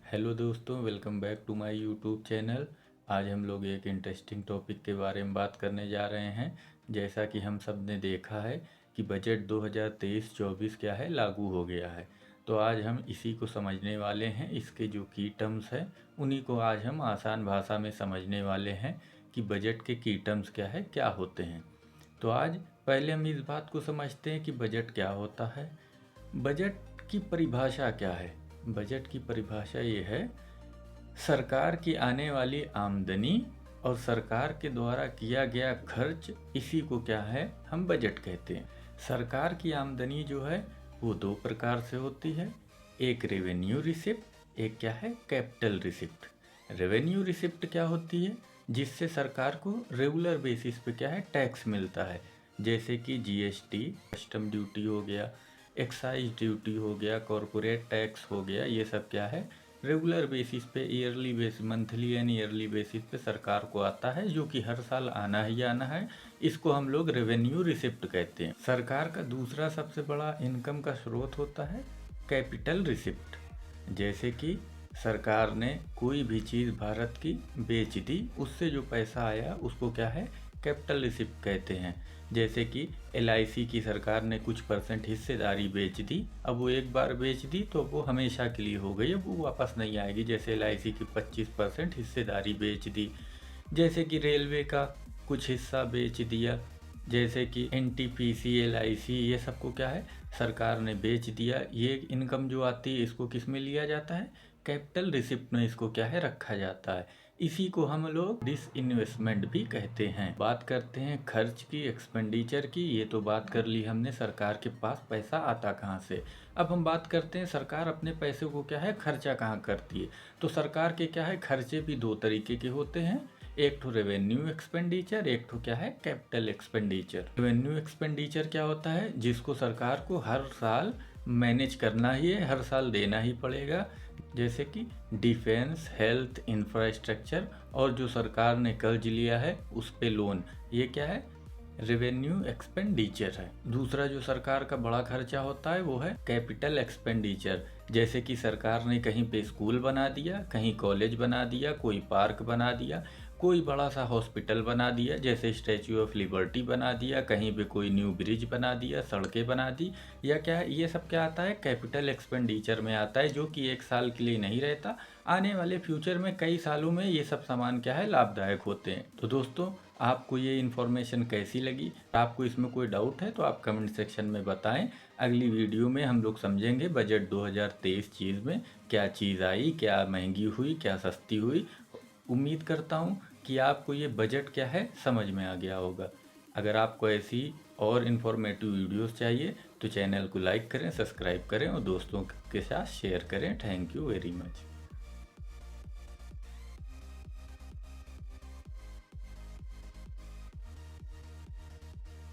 Hello दोस्तों, welcome back to my YouTube channel. आज हम लोग एक इंटरेस्टिंग टॉपिक के बारे में बात करने जा रहे हैं। जैसा कि हम सब ने देखा है कि बजट 2023-24 क्या है, लागू हो गया है। तो आज हम इसी को समझने वाले हैं। इसके जो की टर्म्स हैं उन्हीं को आज हम आसान भाषा में समझने वाले हैं कि बजट के की टर्म्स क्या है, क्या होते हैं। तो आज पहले हम इस बात को समझते हैं कि बजट क्या होता है। बजट की परिभाषा क्या है? बजट की परिभाषा ये है, सरकार की आने वाली आमदनी और सरकार के द्वारा किया गया खर्च, इसी को क्या है, हम बजट कहते हैं। सरकार की आमदनी जो है वो दो प्रकार से होती है। एक रेवेन्यू रिसिप्ट, एक क्या है, कैपिटल रिसिप्ट। रेवेन्यू रिसिप्ट क्या होती है? जिससे सरकार को रेगुलर बेसिस पे क्या है, टैक्स मिलता है। जैसे कि जीएसटी, कस्टम ड्यूटी हो गया, एक्साइज ड्यूटी हो गया, कॉरपोरेट टैक्स हो गया। ये सब क्या है, रेगुलर बेसिस पे, yearly basis, monthly and yearly basis पे सरकार को आता है, जो कि हर साल आना ही आना है। इसको हम लोग रेवेन्यू रिसिप्ट कहते हैं। सरकार का दूसरा सबसे बड़ा इनकम का स्रोत होता है कैपिटल रिसिप्ट। जैसे कि सरकार ने कोई भी चीज़ भारत की बेच दी, उससे जो पैसा आया उसको क्या है, कैपिटल रिसिप्ट कहते हैं। जैसे कि एलआईसी की सरकार ने कुछ परसेंट हिस्सेदारी बेच दी। अब वो एक बार बेच दी तो वो हमेशा के लिए हो गई, अब वो वापस नहीं आएगी। जैसे एलआईसी की 25% हिस्सेदारी बेच दी। जैसे कि रेलवे का कुछ हिस्सा बेच दिया। जैसे कि एनटीपीसी, एलआईसी, ये सबको क्या है, सरकार ने बेच दिया। ये इनकम जो आती है इसको किस में लिया जाता है, कैपिटल रिसिप्ट में इसको क्या है, रखा जाता है। इसी को हम लोग डिसइन्वेस्टमेंट भी कहते हैं। बात करते हैं खर्च की, एक्सपेंडिचर की। ये तो बात कर ली हमने सरकार के पास पैसा आता कहाँ से। अब हम बात करते हैं सरकार अपने पैसे को क्या है, खर्चा कहाँ करती है। तो सरकार के क्या है, खर्चे भी दो तरीके के होते हैं। एक तो रेवेन्यू एक्सपेंडिचर, एक तो क्या है, कैपिटल एक्सपेंडिचर। रेवेन्यू एक्सपेंडिचर क्या होता है, जिसको सरकार को हर साल मैनेज करना ही है, हर साल देना ही पड़ेगा। जैसे कि डिफेंस, हेल्थ, इंफ्रास्ट्रक्चर, और जो सरकार ने कर्ज लिया है उस पे लोन, ये क्या है, रेवेन्यू एक्सपेंडिचर है। दूसरा जो सरकार का बड़ा खर्चा होता है वो है कैपिटल एक्सपेंडिचर। जैसे कि सरकार ने कहीं पे स्कूल बना दिया, कहीं कॉलेज बना दिया, कोई पार्क बना दिया, कोई बड़ा सा हॉस्पिटल बना दिया, जैसे स्टैचू ऑफ लिबर्टी बना दिया, कहीं पे कोई न्यू ब्रिज बना दिया, सड़कें बना दी, या क्या है, ये सब क्या आता है, कैपिटल एक्सपेंडिचर में आता है। जो कि एक साल के लिए नहीं रहता, आने वाले फ्यूचर में कई सालों में ये सब सामान क्या है, लाभदायक होते हैं। तो दोस्तों, आपको ये इन्फॉर्मेशन कैसी लगी? आपको इसमें कोई डाउट है तो आप कमेंट सेक्शन में बताएं। अगली वीडियो में हम लोग समझेंगे बजट 2023 चीज़ में क्या चीज़ आई, क्या महंगी हुई, क्या सस्ती हुई। उम्मीद करता हूँ कि आपको ये बजट क्या है, समझ में आ गया होगा। अगर आपको ऐसी और इन्फॉर्मेटिव वीडियोस चाहिए तो चैनल को लाइक करें, सब्सक्राइब करें और दोस्तों के साथ शेयर करें। Thank you very much.